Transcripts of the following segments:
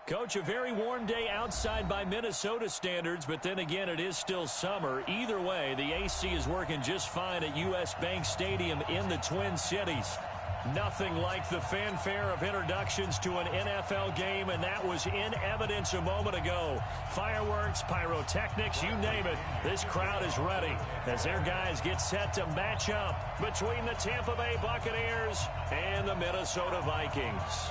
Coach, a very warm day outside by Minnesota standards, but then again, it is still summer. Either way, the AC is working just fine at U.S. Bank Stadium in the Twin Cities. Nothing like the fanfare of introductions to an NFL game, and that was in evidence a moment ago. Fireworks, pyrotechnics, you name it. This crowd is ready as their guys get set to match up between the Tampa Bay Buccaneers and the Minnesota Vikings.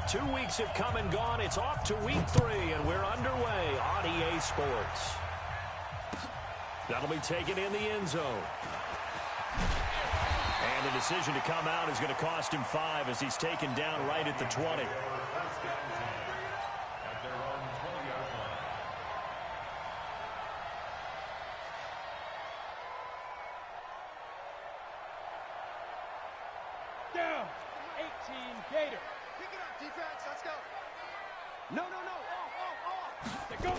2 weeks have come and gone. It's off to week 3, and we're underway on EA Sports. That'll be taken in the end zone. And the decision to come out is going to cost him 5 as he's taken down right at the 20. Down, 18 Gator. Pick it up, defense. Let's go. No. Off. They go.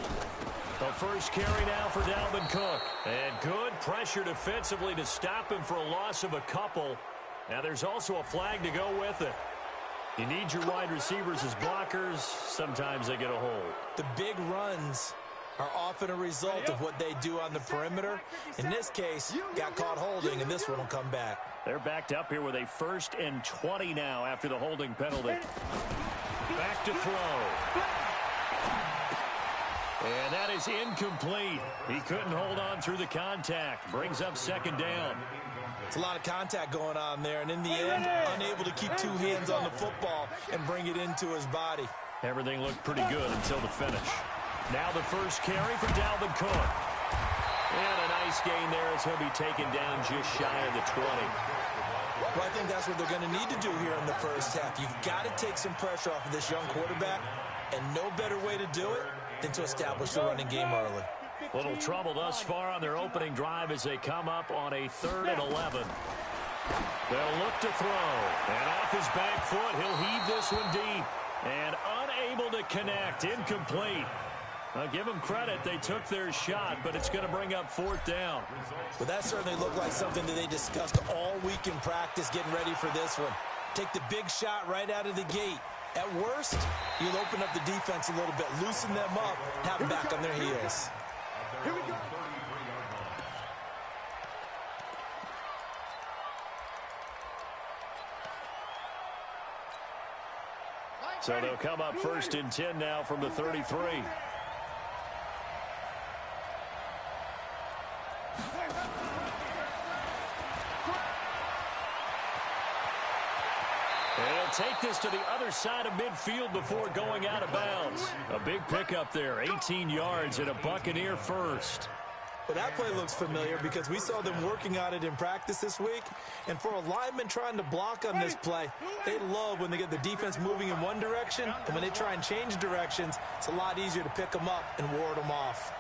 The first carry now for Dalvin Cook. And good pressure defensively to stop him for a loss of a couple. Now there's also a flag to go with it. You need your wide receivers as blockers. Sometimes they get a hold. The big runs are often a result of what they do on the perimeter. In this case, got caught holding, and this one will come back. They're backed up here with a 1st and 20 now after the holding penalty. Back to throw. And that is incomplete. He couldn't hold on through the contact. Brings up 2nd down. It's a lot of contact going on there, and in the end, unable to keep 2 hands on the football and bring it into his body. Everything looked pretty good until the finish. Now the first carry for Dalvin Cook. And a nice gain there as he'll be taken down just shy of the 20. Well, I think that's what they're going to need to do here in the first half. You've got to take some pressure off of this young quarterback, and no better way to do it than to establish the running game early. Little trouble thus far on their opening drive as they come up on a 3rd and 11. They'll look to throw. And off his back foot, he'll heave this one deep. And unable to connect. Incomplete. I'll give them credit. They took their shot, but it's going to bring up 4th down. Well, that certainly looked like something that they discussed all week in practice, getting ready for this one. Take the big shot right out of the gate. At worst, you'll open up the defense a little bit, loosen them up, have them back on their heels. Here we go. So they'll come up 1st and 10 now from the 33. They'll take this to the other side of midfield before going out of bounds. A big pickup there, 18 yards and a Buccaneer first. Well, that play looks familiar because we saw them working on it in practice this week. And for a lineman trying to block on this play, they love when they get the defense moving in one direction. And when they try and change directions, it's a lot easier to pick them up and ward them off.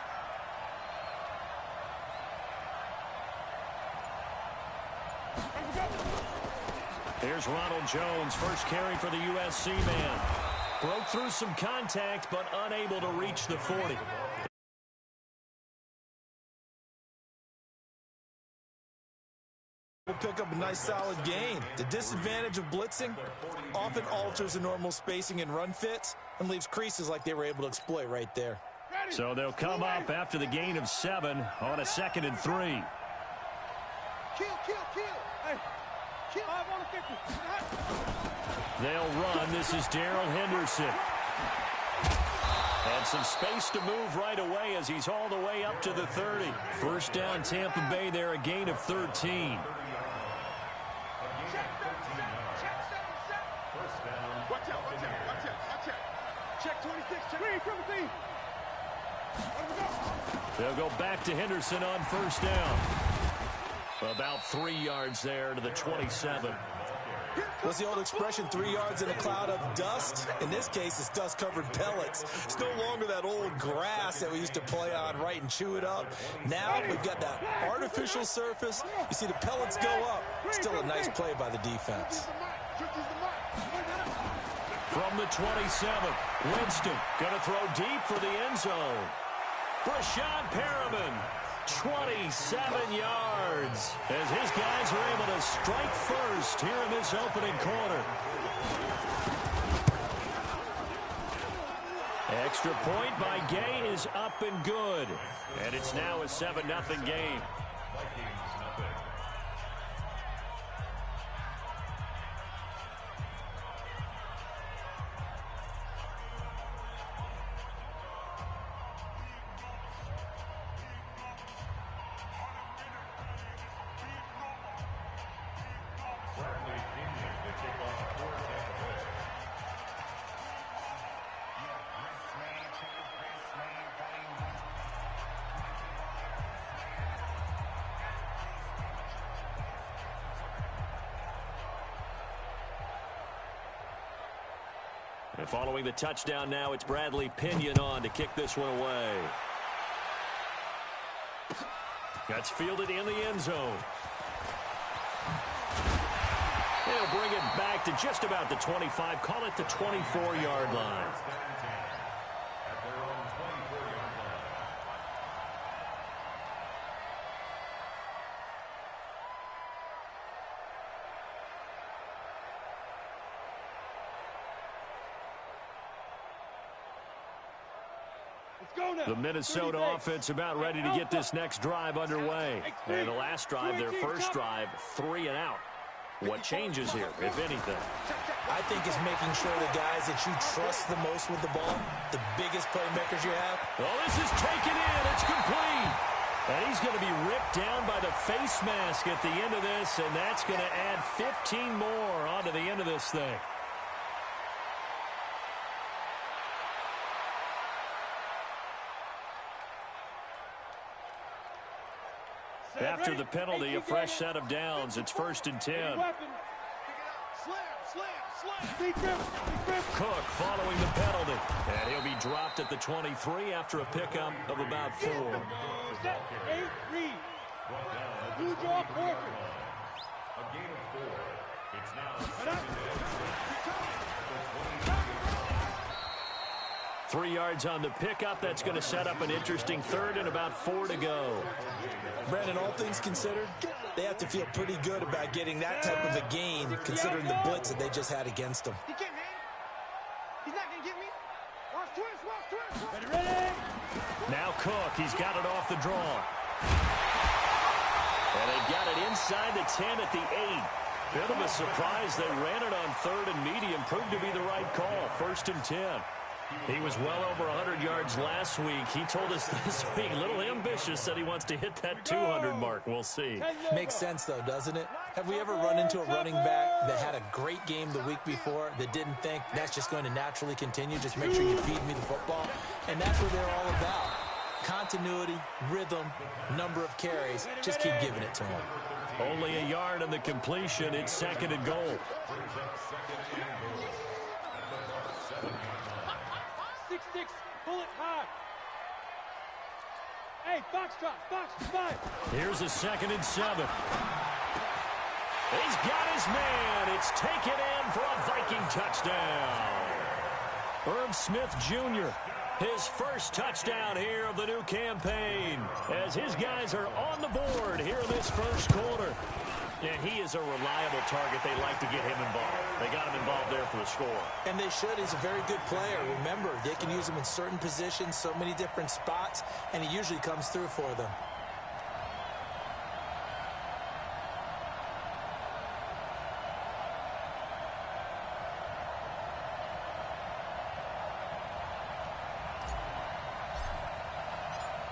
Here's Ronald Jones, first carry for the USC man. Broke through some contact, but unable to reach the 40. Will pick up a nice solid gain. The disadvantage of blitzing often alters the normal spacing and run fits and leaves creases like they were able to exploit right there. So they'll come up after the gain of 7 on a 2nd and 3. Kill. Hey, kill. 5 on the 50. They'll run. This is Darrell Henderson. And some space to move right away as he's all the way up to the 30. First down, Tampa Bay there, a gain of 13. Watch out. Check 26. Check 17. They'll go back to Henderson on first down. About 3 yards there to the 27. What's the old expression, 3 yards in a cloud of dust? In this case, it's dust-covered pellets. It's no longer that old grass that we used to play on, right, and chew it up. Now we've got that artificial surface. You see the pellets go up. Still a nice play by the defense. From the 27, Winston going to throw deep for the end zone. Rashad Perriman, 27 yards, as his guys are able to strike first here in this opening quarter. extra point by Gay is up and good. And it's now a 7-0 game. And following the touchdown now, it's Bradley Pinion on to kick this one away. That's fielded in the end zone. They'll bring it back to just about the 25, call it the 24-yard line. The Minnesota offense about ready to get this next drive underway. And the last drive, their first drive, 3 and out. What changes here, if anything? I think it's making sure the guys that you trust the most with the ball, the biggest playmakers you have. Oh, this is taken in. It's complete. And he's going to be ripped down by the face mask at the end of this, and that's going to add 15 more onto the end of this thing. After the penalty, a fresh set of downs. It's 1st and 10. Cook following the penalty. And he'll be dropped at the 23 after a pickup of about 4. Set 8-3. Blue draw forfeit. A gain of 4. It's now 3 yards on the pickup. That's going to set up an interesting 3rd and about 4 to go. Brandon, all things considered, they have to feel pretty good about getting that type of a gain, considering the blitz that they just had against them. He can't, man. He's not going to get me. Watch twist. Ready. Now Cook, he's got it off the draw. And they've got it inside the 10 at the 8. Bit of a surprise. They ran it on 3rd and medium. Proved to be the right call. 1st and 10. He was well over 100 yards last week. He told us this week, a little ambitious, said he wants to hit that 200 mark. We'll see. Makes sense, though, doesn't it? Have we ever run into a running back that had a great game the week before that didn't think that's just going to naturally continue? Just make sure you feed me the football. And that's what they're all about. Continuity, rhythm, number of carries. Just keep giving it to him. Only a yard on the completion. It's 2nd and goal. 6-6, pull it high. Hey, box drop, box, 5. Here's a 2nd and 7. He's got his man. It's taken in for a Viking touchdown. Herb Smith Jr., his first touchdown here of the new campaign, as his guys are on the board here in this first quarter. And he is a reliable target. They like to get him involved. They got him involved there for the score. And they should. He's a very good player. Remember, they can use him in certain positions, so many different spots, and he usually comes through for them.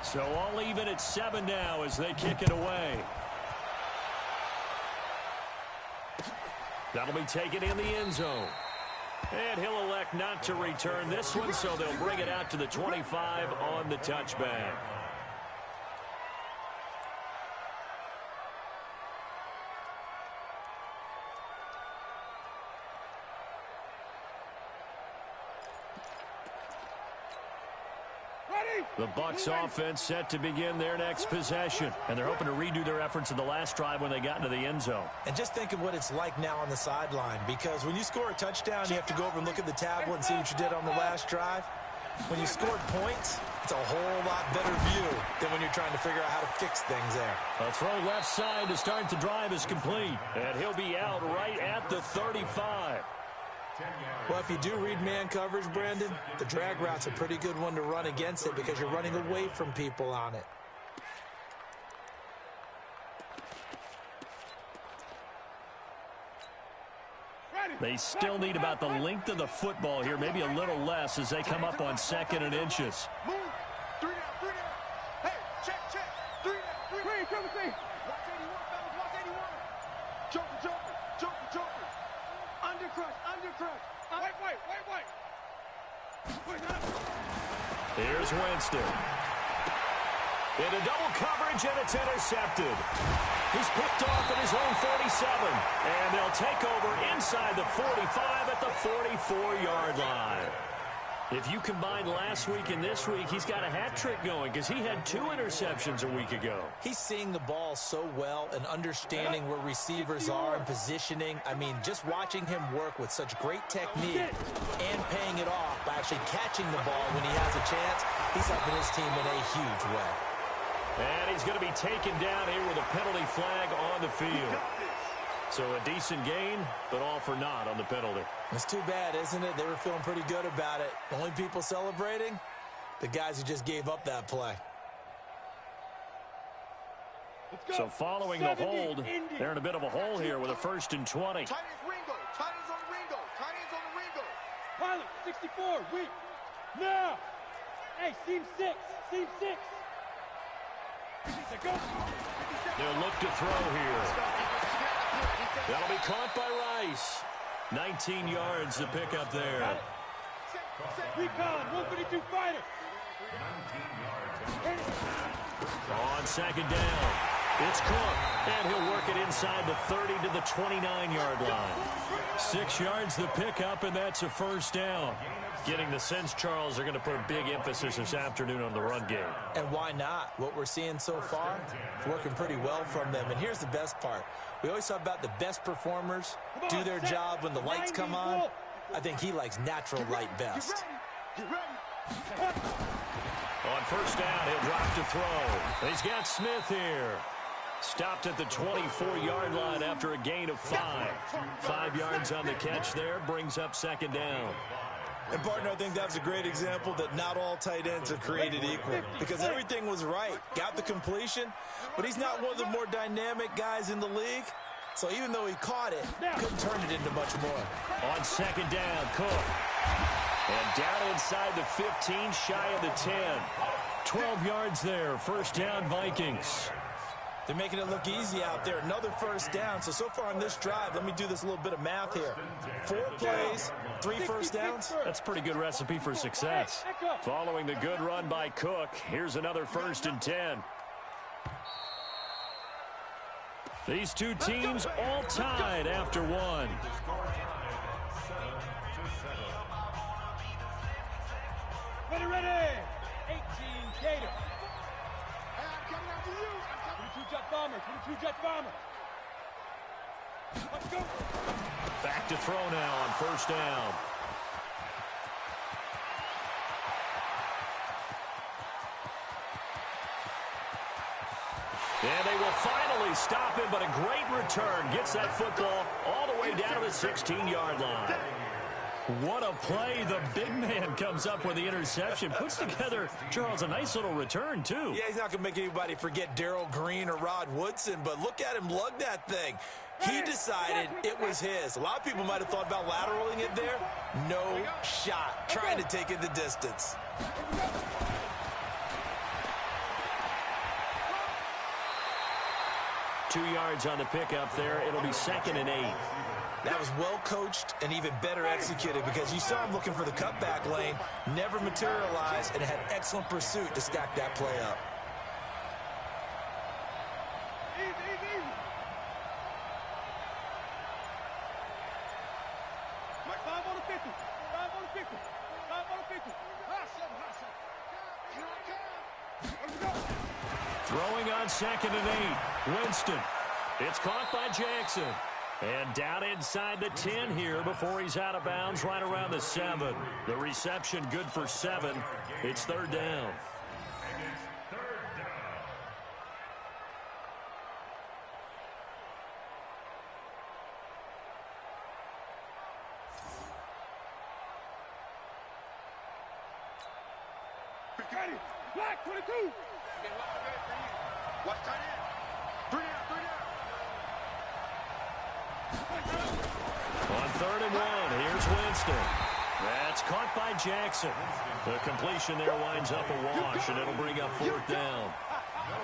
So all even at 7 now as they kick it away. That'll be taken in the end zone. And he'll elect not to return this one, so they'll bring it out to the 25 on the touchback. The Bucks offense set to begin their next possession. And they're hoping to redo their efforts in the last drive when they got into the end zone. And just think of what it's like now on the sideline, because when you score a touchdown, you have to go over and look at the tablet and see what you did on the last drive. When you scored points, it's a whole lot better view than when you're trying to figure out how to fix things there. A throw left side to start the drive is complete. And he'll be out right at the 35. 10 yards. Well, if you do read man coverage, Brandon, the drag route's a pretty good one to run against it because you're running away from people on it. They still need about the length of the football here, maybe a little less as they come up on 2nd and inches. Move. 3 down, 3 down. Hey, check. 3 down, 3 down. Watch 81, fellas, watch 81. Joker. Undercrush. White. Here's Winston. Into double coverage, and it's intercepted. He's picked off at his own 47, and they'll take over inside the 45 at the 44-yard line. If you combine last week and this week, he's got a hat trick going because he had 2 interceptions a week ago. He's seeing the ball so well and understanding where receivers are and positioning. I mean, just watching him work with such great technique and paying it off by actually catching the ball when he has a chance, he's helping his team in a huge way. And he's going to be taken down here with a penalty flag on the field. So a decent gain, but all for naught on the penalty. It's too bad, isn't it? They were feeling pretty good about it. The only people celebrating, the guys who just gave up that play. So following the hold, they're in a bit of a hole here with a 1st and 20. Tight ends on Ringo. Pilot, 64, weak. Now. Hey, seam 6. They'll look to throw here. That'll be caught by Rice. 19 yards to pick up there. Recon, 152 fighter. On 2nd down, it's Cook, and he'll work it inside the 30 to the 29-yard line. 6 yards to pick up, and that's a 1st down. Getting the sense, Charles, they're going to put a big emphasis this afternoon on the run game. And why not? What we're seeing so far, it's working pretty well from them. And here's the best part. We always talk about the best performers do their job when the lights come on. I think he likes natural light best. On 1st down, he'll drop to throw. He's got Smith here. Stopped at the 24-yard line after a gain of 5. 5 yards on the catch there, brings up 2nd down. And, partner, I think that was a great example that not all tight ends are created equal because everything was right. Got the completion, but he's not one of the more dynamic guys in the league. So even though he caught it, couldn't turn it into much more. On 2nd down, Cook. And down inside the 15, shy of the 10. 12 yards there, 1st down Vikings. They're making it look easy out there. Another 1st down. So far on this drive, let me do this little bit of math here. 4 plays, 3 1st downs. That's a pretty good recipe for success. Following the good run by Cook, here's another 1st and 10. These two teams all tied after 1. Ready. 18 Gator. I'm coming out to you. 22 jet bomber. Let's go. Back to throw now on 1st down. And they will finally stop him, but a great return. Gets that football all the way down to the 16-yard line. What a play. The big man comes up with the interception. Puts together, Charles, a nice little return, too. Yeah, he's not going to make anybody forget Darrell Green or Rod Woodson, but look at him lug that thing. He decided it was his. A lot of people might have thought about lateraling it there. No shot. Trying to take it the distance. Two yards on the pickup there. It'll be 2nd and 8. That was well coached and even better executed because you saw him looking for the cutback lane, never materialized, and had excellent pursuit to stack that play up. Easy. Mike, 5 on the 50. 5 on the 50. 5 on the 50. Hustle. Here I come. Let's go. Throwing on 2nd and 8. Winston. It's caught by Jackson. And down inside the 10 here before he's out of bounds right around the 7. The reception good for 7. It's 3rd down. Ready. Black 22. Watch tight end. 3 down, 3 down. On 3rd and 1, here's Winston. That's caught by Jackson. The completion there winds up a wash, and it'll bring up 4th down.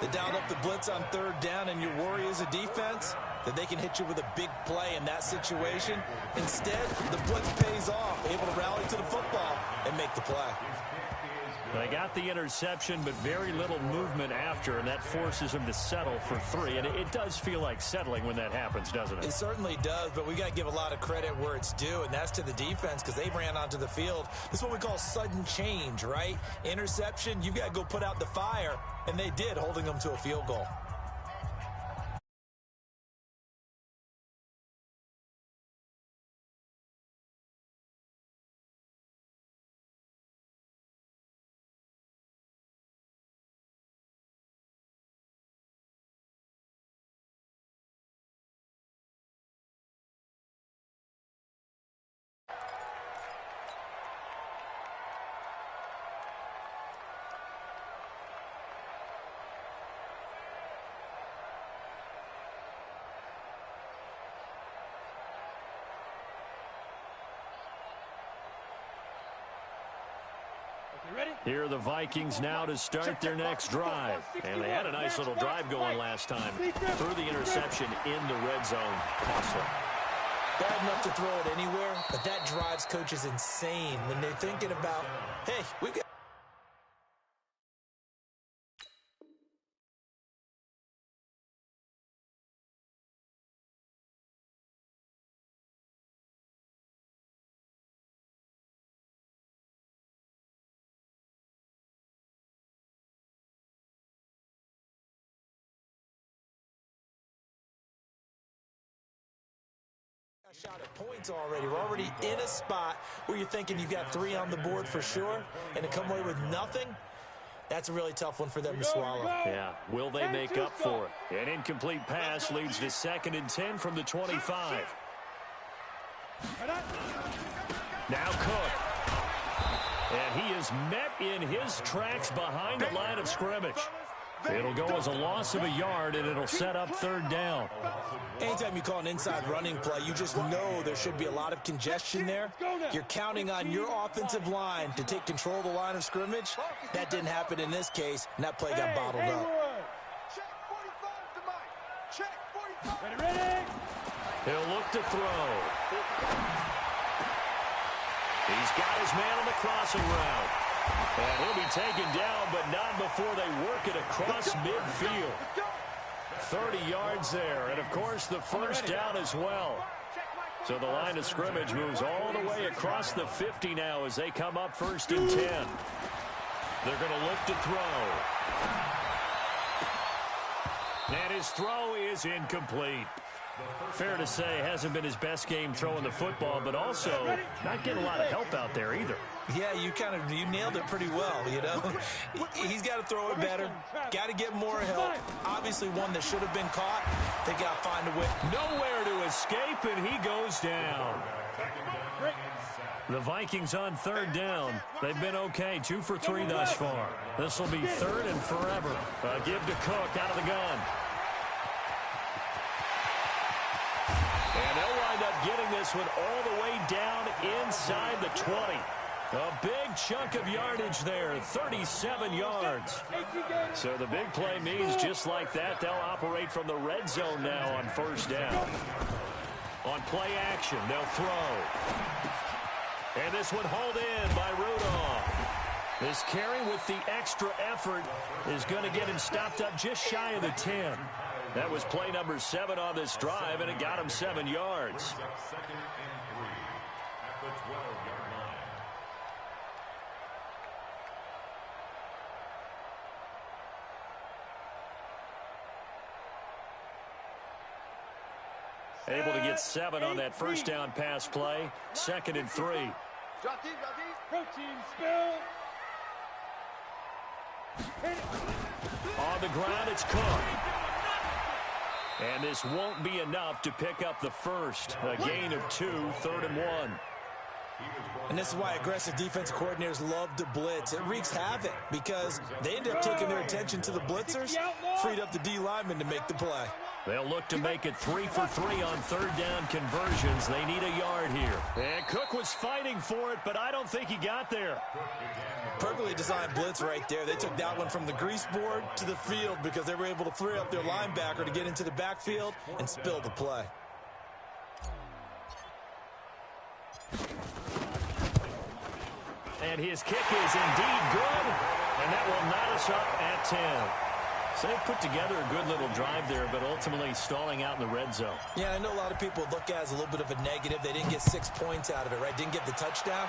They dialed up the blitz on 3rd down, and your worry as a defense that they can hit you with a big play in that situation. Instead, the blitz pays off, able to rally to the football and make the play. They got the interception, but very little movement after, and that forces them to settle for 3. And it does feel like settling when that happens, doesn't it? It certainly does, but we got to give a lot of credit where it's due, and that's to the defense because they ran onto the field. This is what we call sudden change, right? Interception, you got to go put out the fire, and they did, holding them to a field goal. Here are the Vikings now to start their next drive. And they had a nice little drive going last time. Threw the interception in the red zone. Costly. Bad enough to throw it anywhere, but that drives coaches insane when they're thinking about, hey, we got... shot at points already. We're already in a spot where you're thinking you've got 3 on the board for sure, and to come away with nothing, that's a really tough one for them to swallow. Yeah, will they make up for it? An incomplete pass leads to 2nd and 10 from the 25. Now Cook. And he is met in his tracks behind the line of scrimmage. It'll go as a loss of a yard, and it'll set up 3rd down. Anytime you call an inside running play, you just know there should be a lot of congestion there. You're counting on your offensive line to take control of the line of scrimmage. That didn't happen in this case, and that play got bottled up. Check 45 to Mike. Check 45. Ready. He'll look to throw. He's got his man on the crossing route. And he'll be taken down, but not before they work it across midfield. 30 yards there, and of course the 1st down as well. So the line of scrimmage moves all the way across the 50 now as they come up 1st and 10. They're going to look to throw. And his throw is incomplete. Fair to say, hasn't been his best game throwing the football, but also not getting a lot of help out there either. Yeah, you nailed it pretty well, you know. He's got to throw it better. Got to get more help. Obviously one that should have been caught. They got to find a way. Nowhere to escape, and he goes down. The Vikings on 3rd down. They've been okay, 2 for 3 thus far. This will be 3rd and forever. A give to Cook out of the gun. And they'll wind up getting this one all the way down inside the 20. A big chunk of yardage there, 37 yards. So the big play means just like that, they'll operate from the red zone now on 1st down. On play action, they'll throw. And this one hauled in by Rudolph. This carry with the extra effort is going to get him stopped up just shy of the 10. That was play number 7 on this drive, and it got him 7 yards. 2nd and 3 at the 12-yard line. Able to get 7 on that 1st down pass play. 2nd and 3. Drop deep, drop deep. Protein spill. On the ground, it's Cook. And this won't be enough to pick up the 1st. A gain of 2, 3rd and 1. And this is why aggressive defensive coordinators love to blitz. It wreaks havoc because they end up taking their attention to the blitzers, freed up the D lineman to make the play. They'll look to make it 3 for 3 on third down conversions. They need a yard here. And Cook was fighting for it, but I don't think he got there. Perfectly designed blitz right there. They took that one from the grease board to the field because they were able to free up their linebacker to get into the backfield and spill the play. And his kick is indeed good, and that will knot us up at 10. So they put together a good little drive there, but ultimately stalling out in the red zone. Yeah, I know a lot of people look at it as a little bit of a negative. They didn't get 6 points out of it, right? Didn't get the touchdown.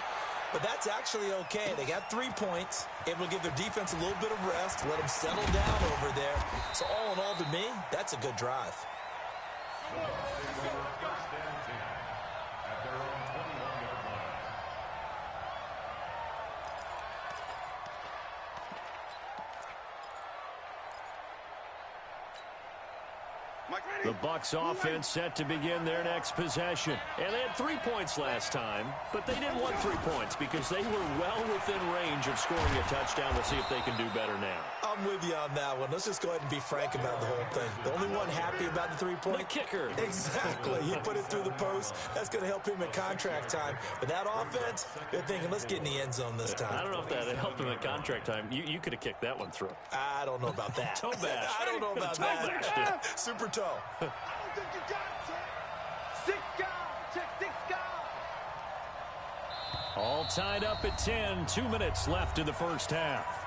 But that's actually okay. They got 3 points, able to give their defense a little bit of rest, let them settle down over there. So all in all, to me, that's a good drive. The Bucks offense set to begin their next possession. And they had 3 points last time, but they didn't want 3 points because they were well within range of scoring a touchdown. We'll see if they can do better now. I'm with you on that one. Let's just go ahead and be frank about the whole thing. The only one happy about the 3-point? The kicker. Exactly. He put it through the post. That's going to help him in contract time. But that offense, they're thinking, let's get in the end zone this time. I don't know if that helped him in contract time. You could have kicked that one through. I don't know about that. Toe bash. I don't know about that. Super toe. I don't think you got it, check. 6 guys. Check 6 guys. All tied up at 10. 2 minutes left in the first half.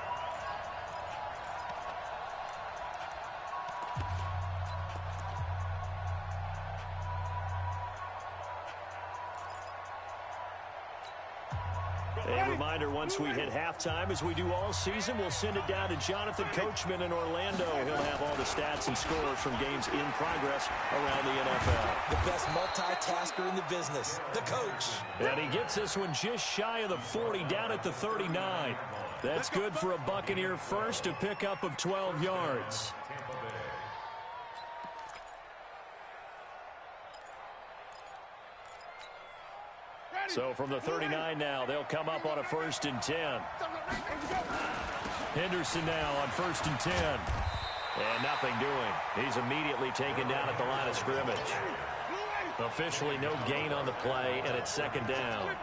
A reminder, once we hit halftime, as we do all season, we'll send it down to Jonathan Coachman in Orlando. He'll have all the stats and scores from games in progress around the NFL. The best multitasker in the business, the coach. And he gets this one just shy of the 40, down at the 39. That's good for a Buccaneer first, a pickup of 12 yards. So from the 39 now, they'll come up on a 1st and 10. Henderson now on 1st and 10. And nothing doing. He's immediately taken down at the line of scrimmage. Officially no gain on the play, and it's 2nd down.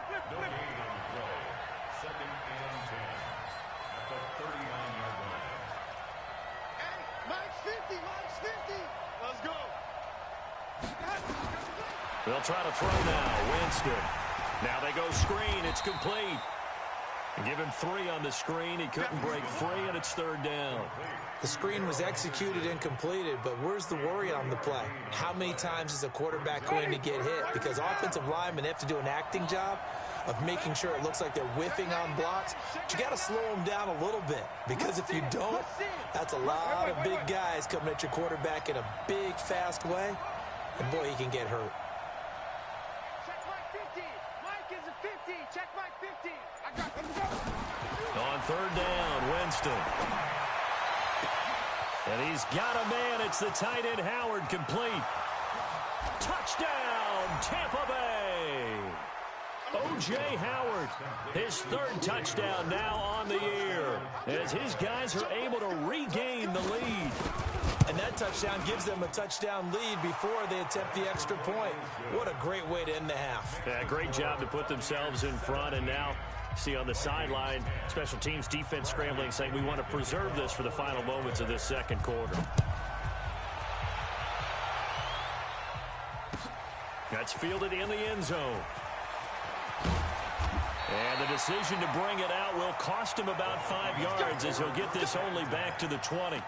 Let's go. They'll try to throw now. Winston. Now they go screen. It's complete. Give him 3 on the screen. He couldn't break free, and it's 3rd down. The screen was executed and completed, but where's the worry on the play? How many times is a quarterback going to get hit? Because offensive linemen have to do an acting job of making sure it looks like they're whiffing on blocks. But you got to slow them down a little bit, because if you don't, that's a lot of big guys coming at your quarterback in a big, fast way. And boy, he can get hurt. Check Mike 50. Mike is a 50. Check Mike 50. I got him. On 3rd down, Winston. And he's got a man. It's the tight end, Howard, complete. Touchdown, Tampa Bay. O.J. Howard, his 3rd touchdown now on the year, as his guys are able to regain the lead. And that touchdown gives them a touchdown lead before they attempt the extra point. What a great way to end the half. Yeah, great job to put themselves in front, and now see on the sideline, special teams defense scrambling, saying we want to preserve this for the final moments of this 2nd quarter. That's fielded in the end zone. And the decision to bring it out will cost him about 5 yards, as he'll get this only back to the 20.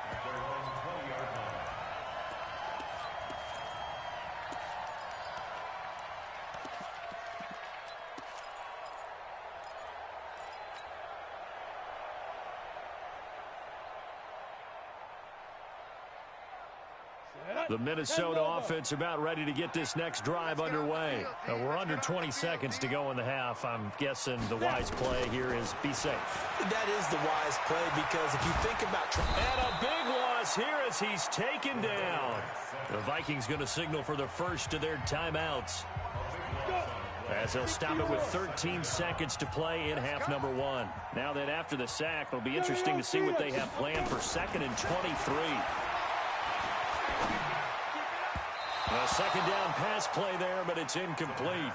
The Minnesota offense about ready to get this next drive underway. We're under 20 seconds to go in the half. I'm guessing the wise play here is be safe. That is the wise play, because if you think about... And a big loss here as he's taken down. The Vikings going to signal for the first of their timeouts. as they'll stop it with 13 seconds to play in half number 1. Now then, after the sack, it'll be interesting to see what they have planned for 2nd and 23. A second down pass play there, but it's incomplete.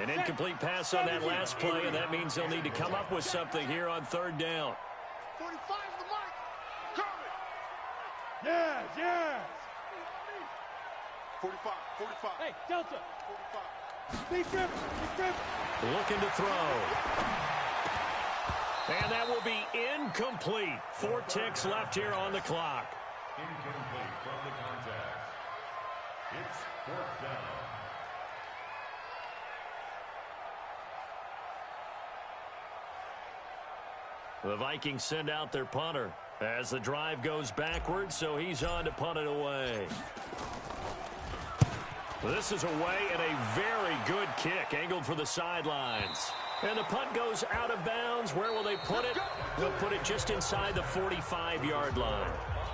An incomplete pass on that last play, and that means they'll need to come up with something here on 3rd down. 45 to the mic. Cover it. Yes, yes. 45, 45. Hey, Delta. 45. Deep grip, deep grip. Looking to throw. And that will be incomplete. 4 ticks left here on the clock. Incomplete from the contest. It's 4th down. The Vikings send out their punter as the drive goes backwards, so he's on to punt it away. This is away and a very good kick, angled for the sidelines. And the punt goes out of bounds. Where will they put it? They'll put it just inside the 45-yard line.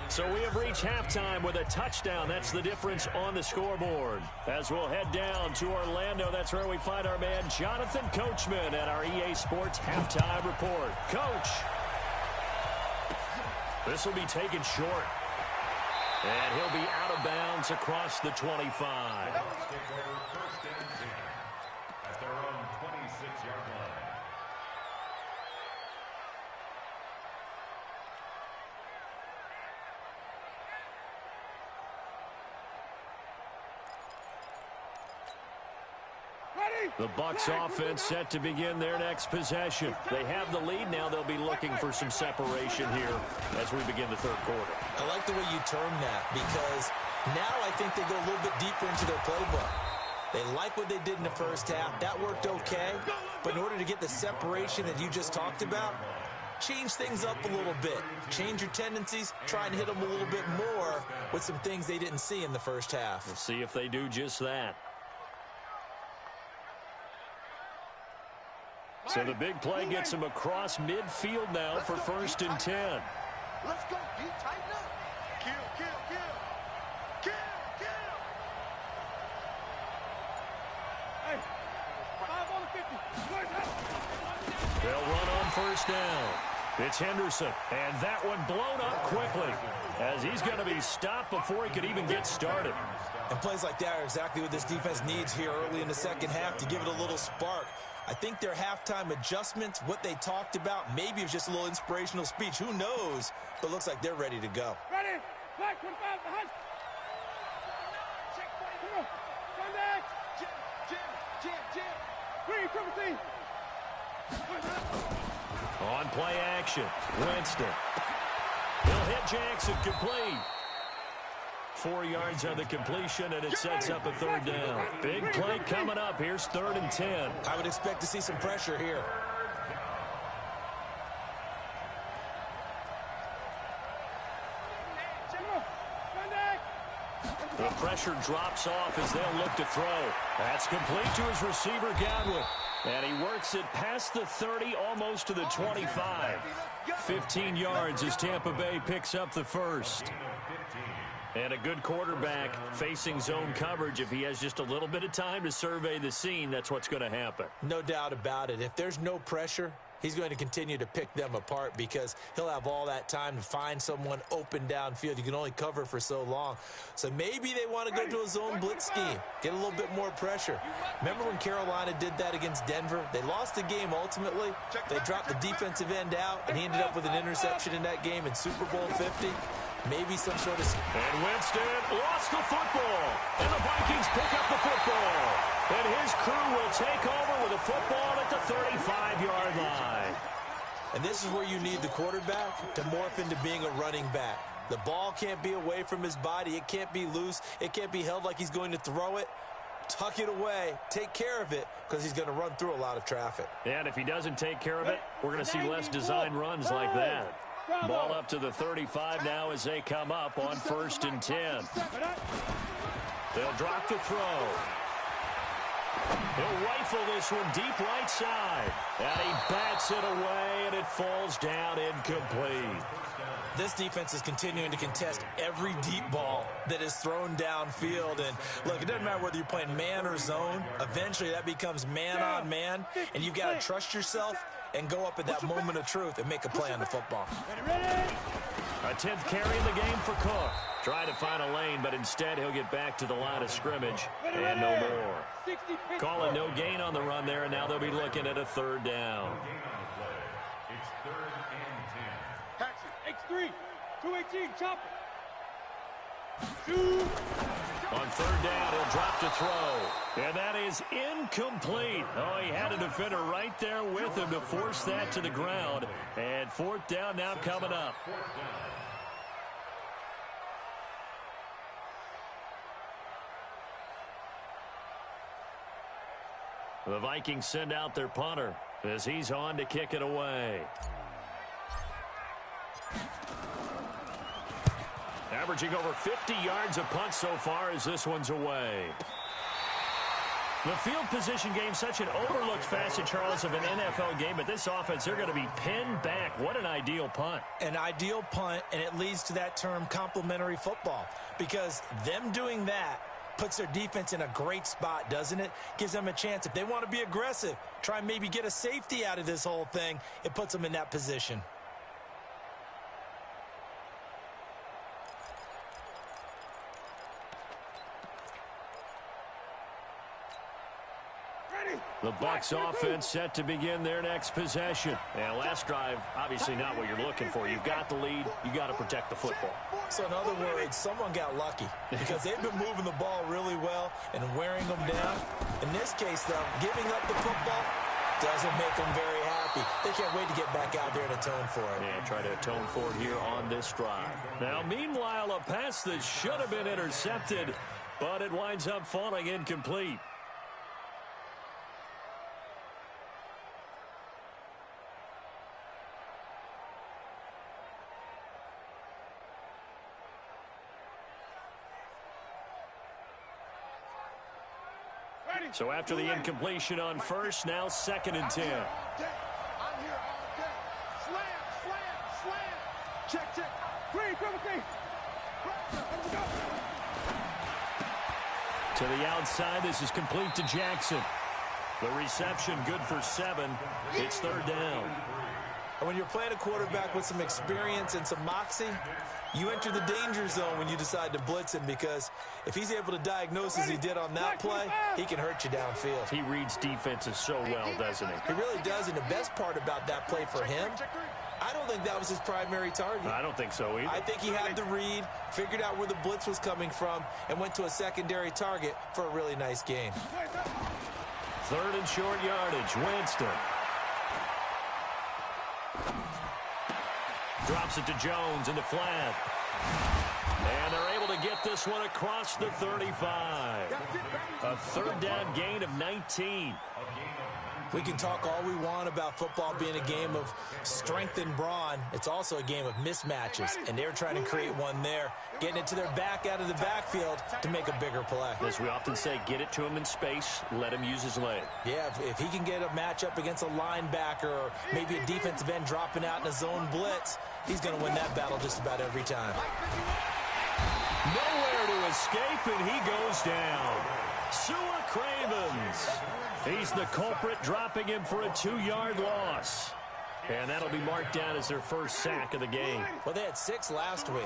So we have reached halftime with a touchdown. That's the difference on the scoreboard. As we'll head down to Orlando, that's where we find our man Jonathan Coachman at our EA Sports Halftime Report. Coach, this will be taken short. And he'll be out of bounds across the 25. First and 10 at their own 26-yard line. The Bucks offense set to begin their next possession. They have the lead. Now they'll be looking for some separation here as we begin the 3rd quarter. I like the way you term that, because now I think they go a little bit deeper into their playbook. They like what they did in the first half. That worked okay. But in order to get the separation that you just talked about, change things up a little bit. Change your tendencies. Try and hit them a little bit more with some things they didn't see in the first half. We'll see if they do just that. So the big play gets him across midfield now for 1st and 10. Let's go. You tighten up. Kill, kill, kill. Kill, kill. Hey, 5 on the 50. They'll run on 1st down. It's Henderson, and that one blown up quickly as he's going to be stopped before he could even get started. And plays like that are exactly what this defense needs here early in the second half to give it a little spark. I think their halftime adjustments, what they talked about, maybe it was just a little inspirational speech. Who knows? But it looks like they're ready to go. Ready. Black 25 behind. Check 44. Contact. Jim, Jim, Jim, Jim. Green, triple T. On play action, Winston. He'll hit Jackson, complete. 4 yards on the completion, and it sets up a 3rd down. Big play coming up. Here's 3rd and 10. I would expect to see some pressure here. The pressure drops off as they'll look to throw. That's complete to his receiver, Godwin. And he works it past the 30, almost to the 25. 15 yards as Tampa Bay picks up the 1st. And a good quarterback facing zone coverage. If he has just a little bit of time to survey the scene, that's what's going to happen. No doubt about it. If there's no pressure, he's going to continue to pick them apart because he'll have all that time to find someone open downfield. You can only cover for so long. So maybe they want to go to a zone blitz scheme, get a little bit more pressure. Remember when Carolina did that against Denver? They lost the game ultimately. They dropped the defensive end out, and he ended up with an interception in that game in Super Bowl 50. Maybe some sort of... And Winston lost the football. And the Vikings pick up the football. And his crew will take over with a football at the 35-yard line. And this is where you need the quarterback to morph into being a running back. The ball can't be away from his body. It can't be loose. It can't be held like he's going to throw it. Tuck it away. Take care of it because he's going to run through a lot of traffic. And if he doesn't take care of it, we're going to see less design runs like that. Ball up to the 35 now as they come up on 1st and 10. They'll drop the throw. He'll rifle this one deep right side. And he bats it away, and it falls down incomplete. This defense is continuing to contest every deep ball that is thrown downfield. And look, it doesn't matter whether you're playing man or zone. Eventually, that becomes man on man, and you've got to trust yourself and go up at that moment of truth and make a play on the football. A 10th carry in the game for Cook. Trying to find a lane, but instead he'll get back to the line of scrimmage and no more. Calling no gain on the run there, and now they'll be looking at a 3rd down. It's 3rd and 10. X3, 218, chop it. On 3rd down, he'll drop to throw. And that is incomplete. Oh, he had a defender right there with him to force that to the ground. And 4th down now coming up. The Vikings send out their punter as he's on to kick it away. Averaging over 50 yards a punt so far as this one's away. The field position game, such an overlooked facet, Charles, of an NFL game, but this offense, they're going to be pinned back. What an ideal punt. An ideal punt, and it leads to that term complementary football, because them doing that puts their defense in a great spot, doesn't it? Gives them a chance. If they want to be aggressive, try and maybe get a safety out of this whole thing, it puts them in that position. The Bucks offense set to begin their next possession. And last drive, obviously not what you're looking for. You've got the lead. You got to protect the football. So in other words, someone got lucky because they've been moving the ball really well and wearing them down. In this case, though, giving up the football doesn't make them very happy. They can't wait to get back out there and atone for it. And try to atone for it here on this drive. Now, meanwhile, a pass that should have been intercepted, but it winds up falling incomplete. So after the incompletion on first, now 2nd and 10. I'm here all day. Slam. Check. 3, double team. To the outside, this is complete to Jackson. The reception good for 7. It's 3rd down. And when you're playing a quarterback with some experience and some moxie, you enter the danger zone when you decide to blitz him, because if he's able to diagnose as he did on that play, he can hurt you downfield. He reads defenses so well, doesn't he? He really does, and the best part about that play for him, I don't think that was his primary target. I don't think so either. I think he had the read, figured out where the blitz was coming from, and went to a secondary target for a really nice gain. 3rd and short yardage, Winston. Drops it to Jones in the flat. And they're able to get this one across the 35. A 3rd down gain of 19. We can talk all we want about football being a game of strength and brawn. It's also a game of mismatches, and they're trying to create one there, getting it to their back out of the backfield to make a bigger play. As we often say, get it to him in space, let him use his leg. Yeah, if he can get a matchup against a linebacker or maybe a defensive end dropping out in a zone blitz, he's going to win that battle just about every time. Nowhere to escape, and he goes down. Sua Cravens. He's the culprit, dropping him for a 2-yard loss. And that'll be marked down as their first sack of the game. Well, they had 6 last week,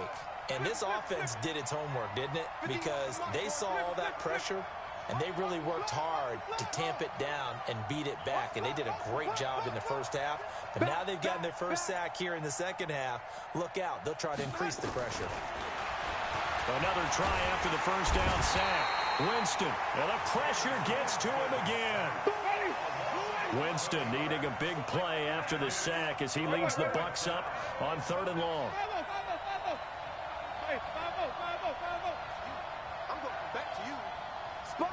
and this offense did its homework, didn't it? Because they saw all that pressure, and they really worked hard to tamp it down and beat it back. And they did a great job in the first half. But now they've gotten their first sack here in the second half. Look out. They'll try to increase the pressure. Another try after the first down sack. Winston, and the pressure gets to him again. Winston needing a big play after the sack as he leads the Bucks up on 3rd and long. I'm going back to you. Sponge.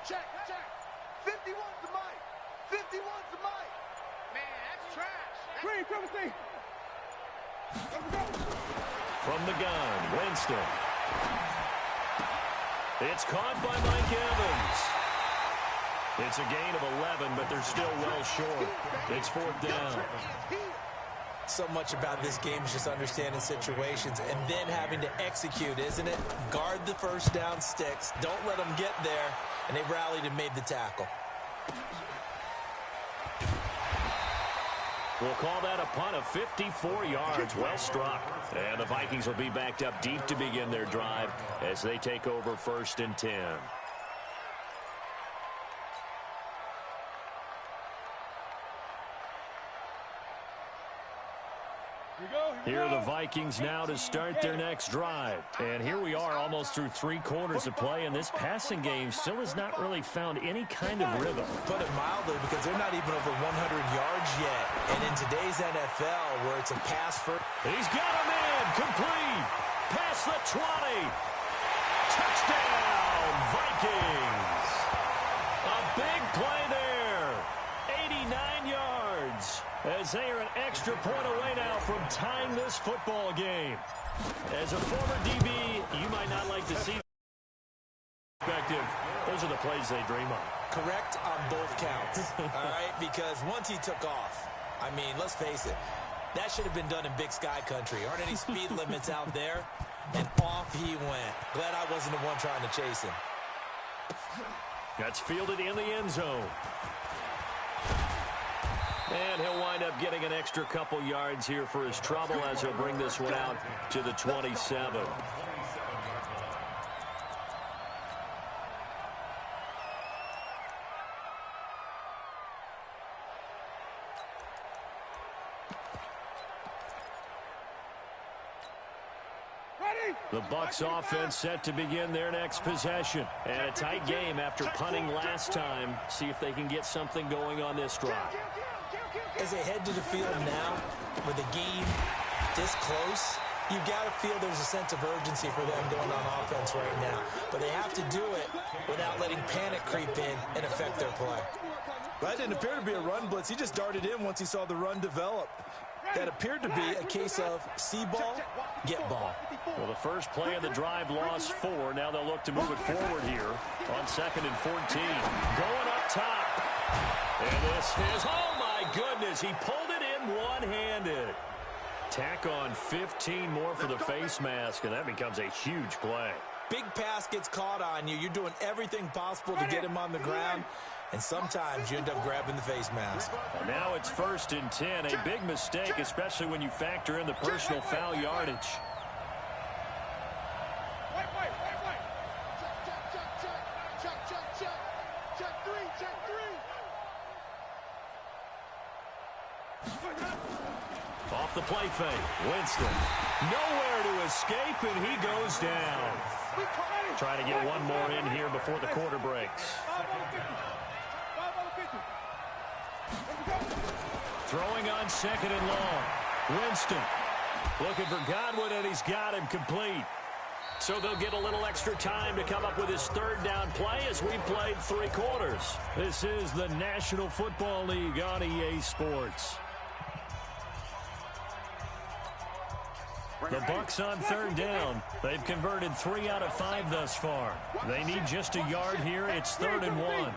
Check. 51's the mic. 51's the mic. Man, that's trash. Green, come see. From the gun, Winston. It's caught by Mike Evans. It's a gain of 11, but they're still well short. It's 4th down. So much about this game is just understanding situations and then having to execute, isn't it? Guard the first down sticks. Don't let them get there. And they rallied and made the tackle. We'll call that a punt of 54 yards. Well struck. And the Vikings will be backed up deep to begin their drive as they take over 1st and 10. Here are the Vikings now to start their next drive. And here we are almost through 3 quarters of play, and this passing game still has not really found any kind of rhythm. Put it mildly, because they're not even over 100 yards yet. And in today's NFL, where it's a pass for... He's got a man complete. Past the 20. Touchdown, Vikings. A big play there. 89 yards. As they are an extra point away now from tying this football game. As a former DB, you might not like to see perspective. Those are the plays they dream of. Correct on both counts, all right? Because once he took off, I mean, let's face it, that should have been done in Big Sky country. Aren't any speed limits out there? And off he went. Glad I wasn't the one trying to chase him. That's fielded in the end zone. And he'll wind up getting an extra couple yards here for his trouble as he'll bring this one out to the 27. The Bucks offense set to begin their next possession. And a tight game after punting last time. See if they can get something going on this drive. As they head to the field now, with the game this close, you've got to feel there's a sense of urgency for them going on offense right now. But they have to do it without letting panic creep in and affect their play. That didn't appear to be a run blitz. He just darted in once he saw the run develop. That appeared to be a case of see ball, get ball. Well, the first play of the drive lost 4. Now they'll look to move it forward here on 2nd and 14. Going up top. And this is, oh my goodness, he pulled it in one-handed. Tack on 15 more for the face mask, and that becomes a huge play. Big pass gets caught on you. You're doing everything possible to get him on the ground, and sometimes you end up grabbing the face mask. And now it's 1st and 10. A big mistake, especially when you factor in the personal foul yardage. Off the play fake, Winston. Nowhere to escape, and he goes down. Trying to get one more in here before the quarter breaks. Throwing on 2nd and long. Winston looking for Godwin, and he's got him complete. So they'll get a little extra time to come up with his 3rd down play as we played 3 quarters. This is the National Football League on EA Sports. The Bucks on 3rd down. They've converted 3 out of 5 thus far. They need just a yard here. It's 3rd and 1.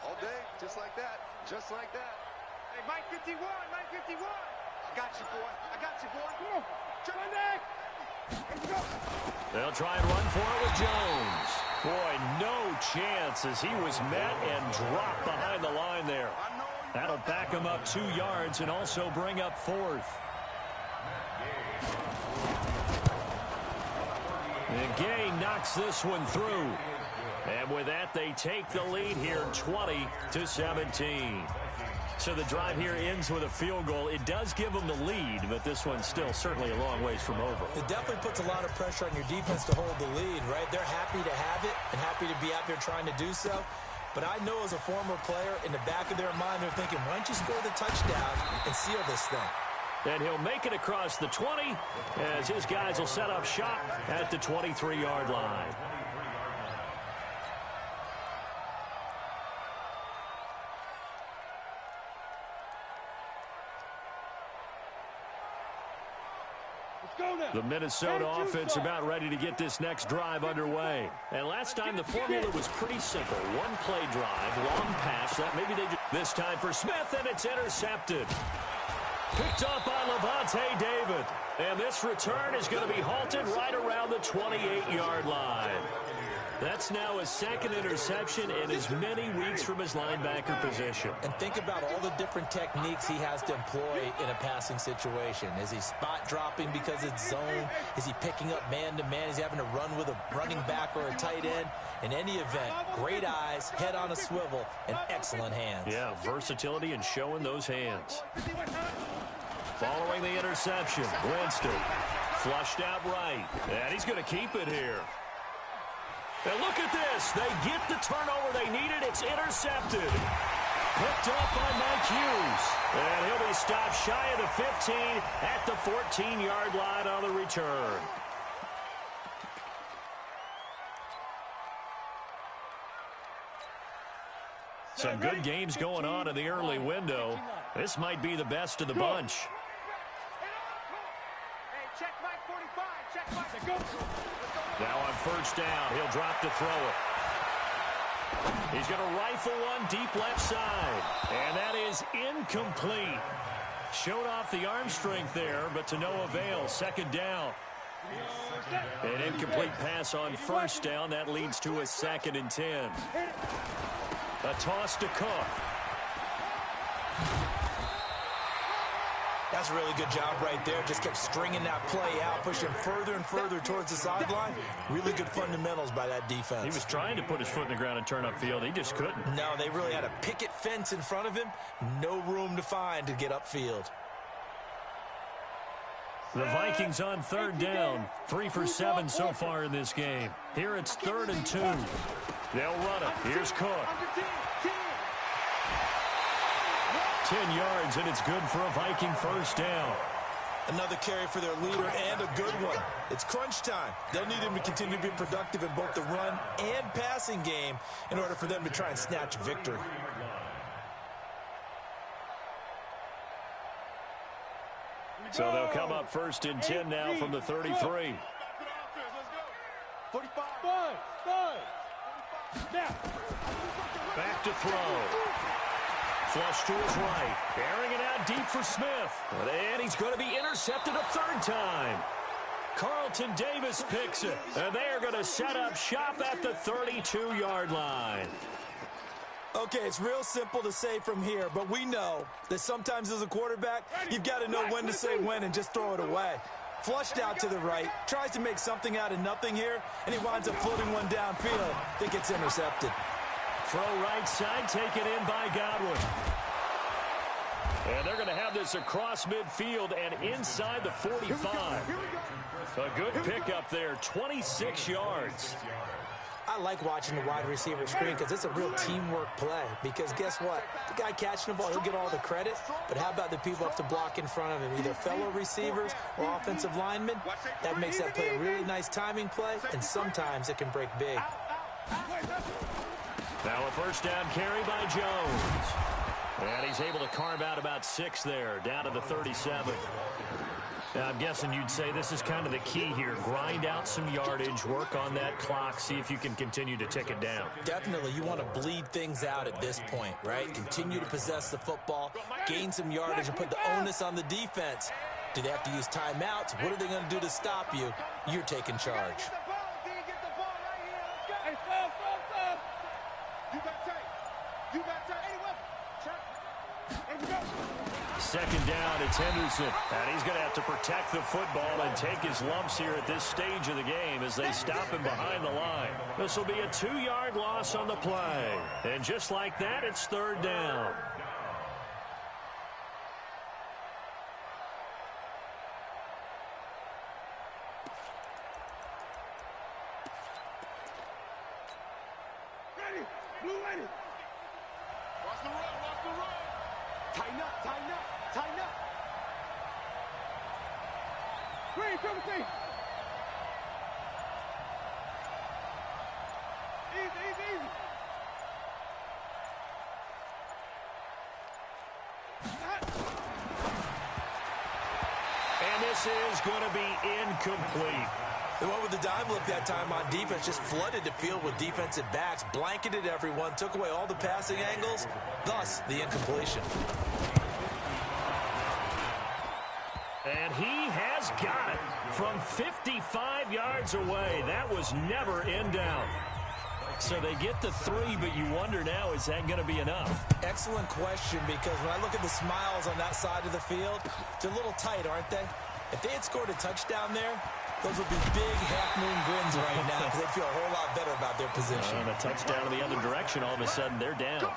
All day, just like that. Just like that. Hey, Mike 51, Mike 51. I got you, boy. I got you, boy. Come on. Turn my neck. Let's go. They'll try and run for it with Jones. Boy, no chance as he was met and dropped behind the line there. That'll back him up 2 yards and also bring up 4th. And Gay knocks this one through. And with that, they take the lead here 20-17. So the drive here ends with a field goal. It does give them the lead, but this one's still certainly a long ways from over. It definitely puts a lot of pressure on your defense to hold the lead, right? They're happy to have it and happy to be out there trying to do so. But I know as a former player, in the back of their mind, they're thinking, why don't you score the touchdown and seal this thing? And he'll make it across the 20 as his guys will set up shop at the 23-yard line. The Minnesota offense about ready to get this next drive underway. And last time the formula was pretty simple. One play drive, long pass. That maybe they just... This time for Smith, and it's intercepted. Picked up by Levante David. And this return is going to be halted right around the 28-yard line. That's now his second interception in as many weeks from his linebacker position. And think about all the different techniques he has to employ in a passing situation. Is he spot dropping because it's zone? Is he picking up man-to-man? Is he having to run with a running back or a tight end? In any event, great eyes, head on a swivel, and excellent hands. Yeah, versatility and showing those hands. Following the interception, Winston flushed out right. And he's going to keep it here. And look at this. They get the turnover they needed. It's intercepted. Picked up by Mike Hughes. And he'll be stopped shy of the 15 at the 14-yard line on the return. Some good games going on in the early window. This might be the best of the bunch. Hey, check Mike 45. Check Mike. Go. Now on first down, he'll drop to throw it. He's going to rifle one deep left side. And that is incomplete. Showed off the arm strength there, but to no avail. Second down. An incomplete pass on first down. That leads to a 2nd and 10. A toss to Cook. That's a really good job right there. Just kept stringing that play out, pushing further and further towards the sideline. Really good fundamentals by that defense. He was trying to put his foot in the ground and turn upfield. He just couldn't. No, they really had a picket fence in front of him. No room to find to get upfield. The Vikings on third down. 3 for 7 so far in this game. Here it's 3rd and 2. They'll run it. Here's Cook. 10 yards, and it's good for a Viking first down. Another carry for their leader, and a good one. It's crunch time. They'll need him to continue to be productive in both the run and passing game in order for them to try and snatch victory. So they'll come up 1st and 10 now from the 33. 45. Back to throw. Flush to his right. Airing it out deep for Smith. And he's going to be intercepted a 3rd time. Carlton Davis picks it. And they are going to set up shop at the 32-yard line. Okay, it's real simple to say from here, but we know that sometimes as a quarterback, you've got to know when to say when and just throw it away. Flushed out to the right, tries to make something out of nothing here, and he winds up floating one downfield that gets intercepted. Throw right side, taken in by Godwin. And they're going to have this across midfield and inside the 45. A good pickup there, 26 yards. I like watching the wide receiver screen because it's a real teamwork play. Because guess what? The guy catching the ball, he'll get all the credit. But how about the people up to block in front of him, either fellow receivers or offensive linemen? That makes that play a really nice timing play, and sometimes it can break big. Now a first down carry by Jones. And he's able to carve out about 6 there, down to the 37. Now, I'm guessing you'd say this is kind of the key here. Grind out some yardage, work on that clock, see if you can continue to tick it down. Definitely. You want to bleed things out at this point, right? Continue to possess the football, gain some yardage, and put the onus on the defense. Do they have to use timeouts? What are they going to do to stop you? You're taking charge. Second down, it's Henderson. And he's going to have to protect the football and take his lumps here at this stage of the game as they stop him behind the line. This will be a 2-yard loss on the play. And just like that, it's 3rd down. Ready. Blue ready. Watch the run. Tighten up. Green, come with me. Easy. And this is going to be incomplete. They went with the dive look that time on defense, just flooded the field with defensive backs, blanketed everyone, took away all the passing angles, thus the incompletion. And he has got it from 55 yards away. That was never in doubt. So they get the 3, but you wonder now, is that going to be enough? Excellent question, because when I look at the smiles on that side of the field, they're a little tight, aren't they? If they had scored a touchdown there, those would be big half-moon grins right now because they'd feel a whole lot better about their position. And a touchdown in the other direction, all of a sudden they're down.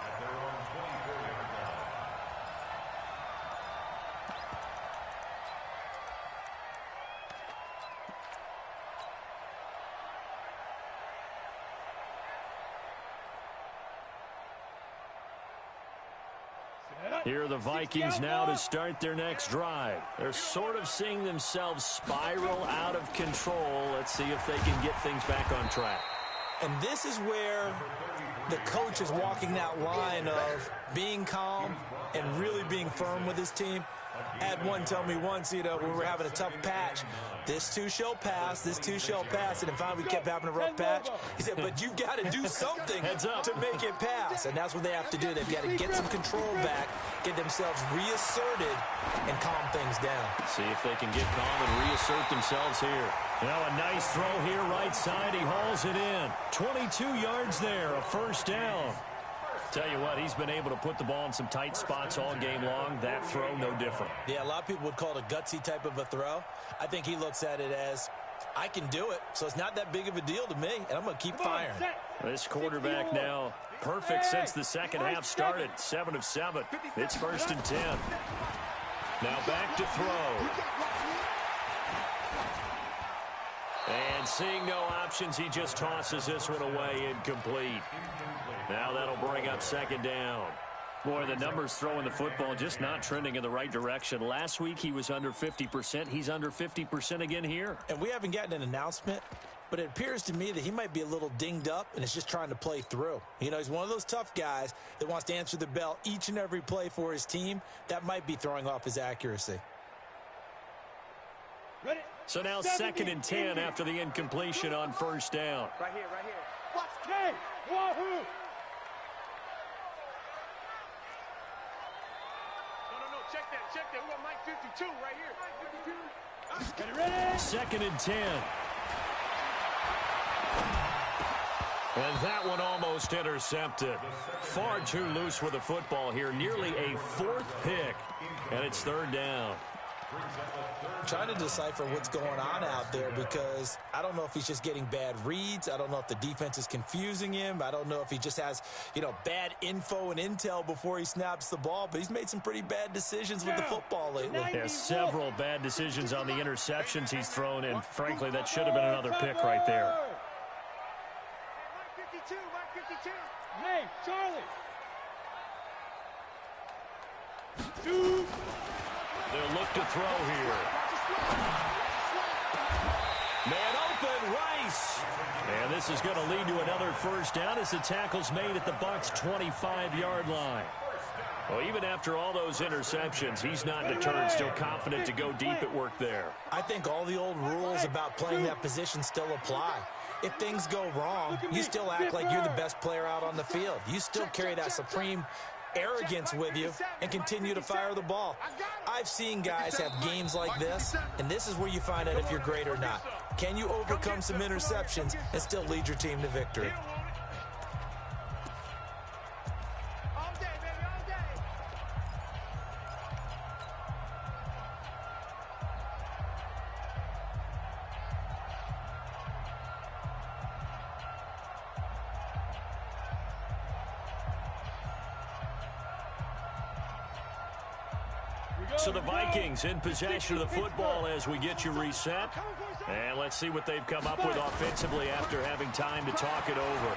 Here are the Vikings now to start their next drive. They're sort of seeing themselves spiral out of control. Let's see if they can get things back on track. And this is where the coach is walking that line of being calm and really being firm with his team. I had one tell me once, when we were having a tough patch, this too shall pass, this too shall pass, and then finally we kept having a rough patch. He said, but you've got to do something to make it pass, and that's what they have to do. They've got to get some control back, get themselves reasserted, and calm things down. See if they can get calm and reassert themselves here. Now a nice throw here right side. He hauls it in. 22 yards there, a first down. Tell you what, he's been able to put the ball in some tight spots all game long. That throw, no different. Yeah, a lot of people would call it a gutsy type of a throw. I think he looks at it as, I can do it, so it's not that big of a deal to me, and I'm going to keep firing. This quarterback now perfect since the second half started. 7 of 7. It's 1st and 10. Now back to throw. And seeing no options, he just tosses this one away, incomplete. Now that'll bring up 2nd down. Boy, the numbers throwing the football just not trending in the right direction. Last week he was under 50%. He's under 50% again here. And we haven't gotten an announcement, but it appears to me that he might be a little dinged up and is just trying to play through. He's one of those tough guys that wants to answer the bell each and every play for his team. That might be throwing off his accuracy. Ready? So now 2nd and 10 after the incompletion on 1st down. Right here, right here. Watch. Hey, wahoo! No, check that. We got Mike 52 right here. Mike 52. Get it ready. 2nd and 10. And that one almost intercepted. Far too loose with the football here. Nearly a 4th pick. And it's 3rd down. I'm trying to decipher what's going on out there because I don't know if he's just getting bad reads. I don't know if the defense is confusing him. I don't know if he just has, bad info and intel before he snaps the ball. But he's made some pretty bad decisions with the football lately. Yeah, several bad decisions on the interceptions he's thrown, and frankly, that should have been another pick right there. Mike 52. Hey, Charlie. They'll look to throw here. Man open, Rice. And this is going to lead to another 1st down as the tackle's made at the Bucks' 25-yard line. Well, even after all those interceptions, he's not deterred, still confident to go deep at work there. I think all the old rules about playing that position still apply. If things go wrong, you still act like you're the best player out on the field. You still carry that supreme arrogance with you and continue to fire the ball. I've seen guys have games like this, and this is where you find out if you're great or not. Can you overcome some interceptions and still lead your team to victory? So the Vikings in possession of the football as we get you reset. And let's see what they've come up with offensively after having time to talk it over.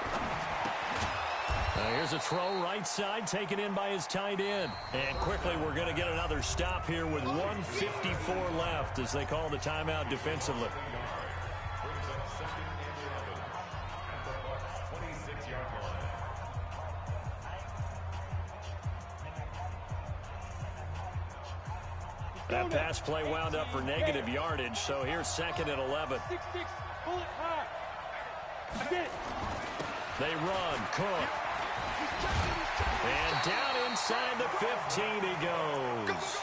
Here's a throw right side taken in by his tight end. And quickly we're going to get another stop here with 1:54 left as they call the timeout defensively. That pass play wound up for negative yardage, so here's 2nd and 11. They run. Cook. And down inside the 15 he goes.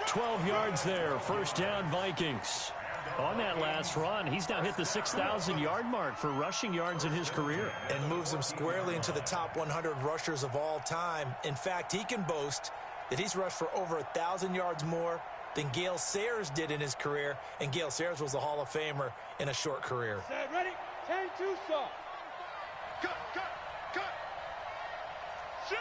12 yards there. First down, Vikings. On that last run, he's now hit the 6,000-yard mark for rushing yards in his career. And moves him squarely into the top 100 rushers of all time. In fact, he can boast that he's rushed for over 1,000 yards more than Gale Sayers did in his career. And Gale Sayers was a Hall of Famer in a short career. Set, ready? 10-2, saw. Cut. Shoot.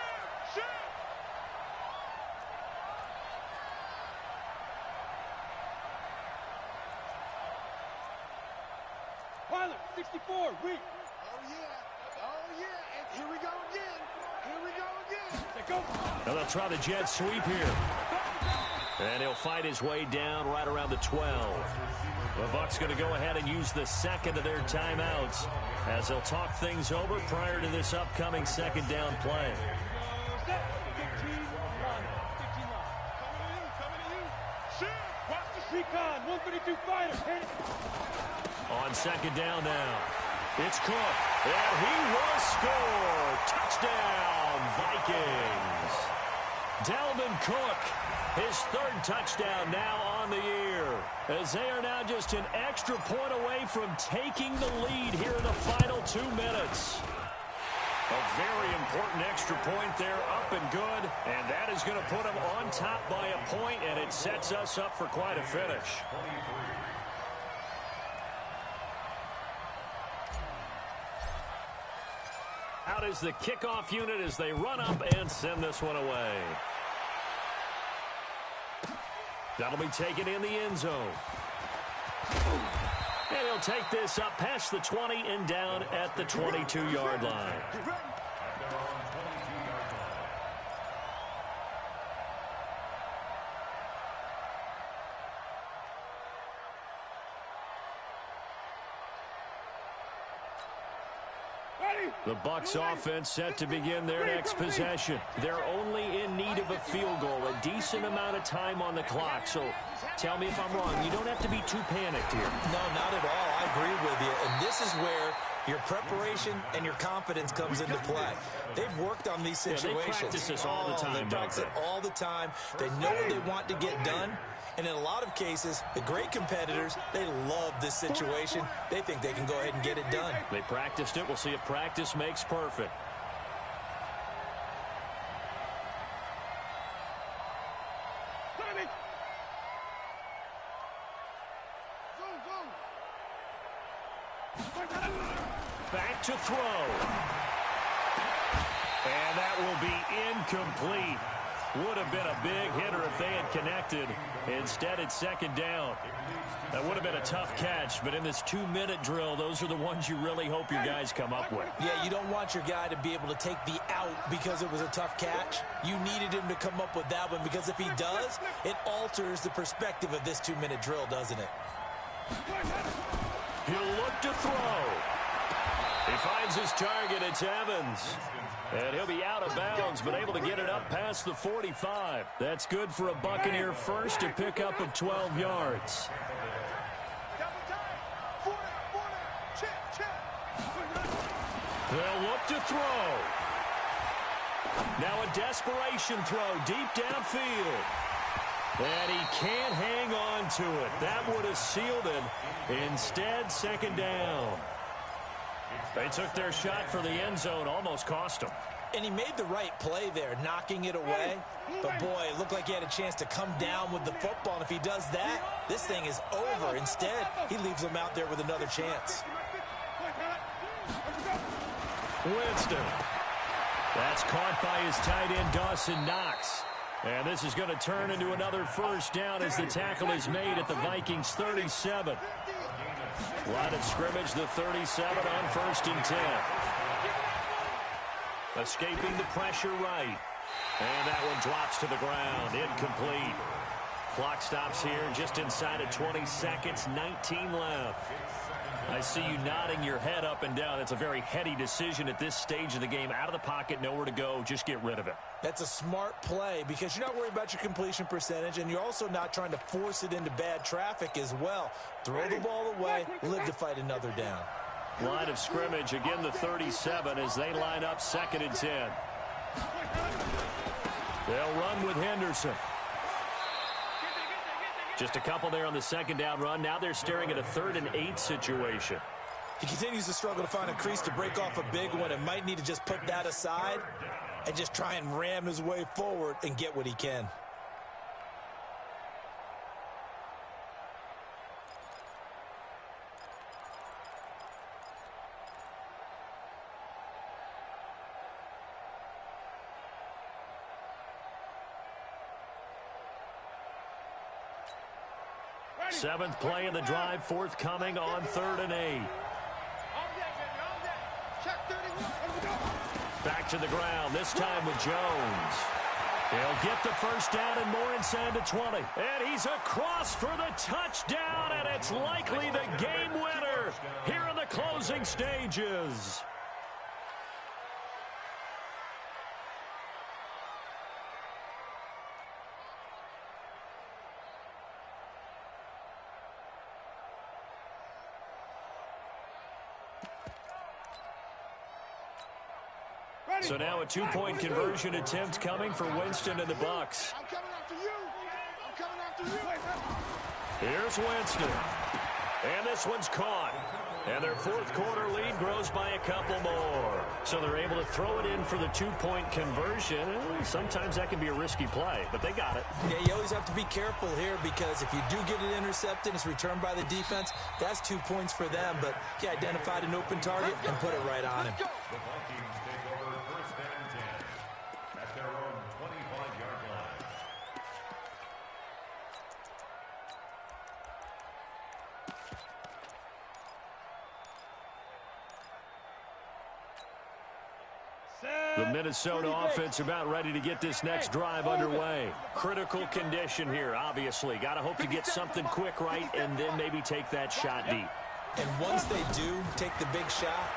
Pilot, 64, read. Oh, yeah. And here we go again. Let go. Now they'll try the jet sweep here. And he'll fight his way down right around the 12. The Bucks going to go ahead and use the second of their timeouts as they'll talk things over prior to this upcoming second down play. Recon, 132 fighter. On second down now, it's Cook, and he will score. Touchdown, Vikings. Dalvin Cook, his 3rd touchdown now on the year, as they are now just an extra point away from taking the lead here in the final 2 minutes. A very important extra point there, up and good, and that is going to put them on top by a point, and it sets us up for quite a finish. Out is the kickoff unit as they run up and send this one away. That'll be taken in the end zone. And he'll take this up past the 20 and down at the 22-yard line. The Bucks offense set to begin their next possession. They're only in need of a field goal, a decent amount of time on the clock. So tell me if I'm wrong. You don't have to be too panicked here. No, not at all. I agree with you. And this is where your preparation and your confidence comes into play. They've worked on these situations. They practice this all the time. They practice it all the time. They know what they want to get done. And in a lot of cases, the great competitors, they love this situation. They think they can go ahead and get it done. They practiced it. We'll see if practice makes perfect. Back to throw. And that will be incomplete. Would have been a big hitter if they had connected. Instead, it's second down. That would have been a tough catch, but in this 2-minute drill, those are the ones you really hope your guys come up with. Yeah, you don't want your guy to be able to take the out because it was a tough catch. You needed him to come up with that one, because if he does, it alters the perspective of this 2-minute drill, doesn't it? He'll look to throw. He finds his target. It's Evans. And he'll be out of bounds, but able to get it up past the 45. That's good for a Buccaneer first, a pickup of 12 yards. They'll look to throw. Now a desperation throw deep downfield. And he can't hang on to it. That would have sealed it. Instead, second down. They took their shot for the end zone, almost cost them. And he made the right play there, knocking it away. But, boy, it looked like he had a chance to come down with the football. And if he does that, this thing is over. Instead, he leaves him out there with another chance. Winston. That's caught by his tight end, Dawson Knox. And this is going to turn into another first down as the tackle is made at the Vikings 37. Line of scrimmage, the 37 on 1st and 10. Escaping the pressure right. And that one drops to the ground. Incomplete. Clock stops here just inside of 20 seconds. 19 left. I see you nodding your head up and down. That's a very heady decision at this stage of the game. Out of the pocket, nowhere to go. Just get rid of it. That's a smart play because you're not worried about your completion percentage, and you're also not trying to force it into bad traffic as well. Throw the ball away, live to fight another down. Line of scrimmage, again the 37 as they line up 2nd and 10. They'll run with Henderson. Just a couple there on the 2nd down run. Now they're staring at a 3rd and 8 situation. He continues to struggle to find a crease to break off a big one and might need to just put that aside and just try and ram his way forward and get what he can. Seventh play of the drive, forthcoming on 3rd and 8. Back to the ground, this time with Jones. He'll get the first down and more inside the 20. And he's across for the touchdown, and it's likely the game winner here in the closing stages. So now a 2-point conversion attempt coming for Winston and the Bucks. I'm coming after you. I'm coming after you. Here's Winston. And this one's caught. And their 4th quarter lead grows by a couple more. So they're able to throw it in for the 2-point conversion. Sometimes that can be a risky play, but they got it. Yeah, you always have to be careful here because if you do get it intercepted, it's returned by the defense, that's 2 points for them. But he identified an open target and put it right on him. The Vikings take over 1st and 10 at their own 25-yard line. The Minnesota offense about ready to get this next drive underway. Critical condition here, obviously. Got to hope to get something quick right and then maybe take that shot deep. And once they do take the big shot,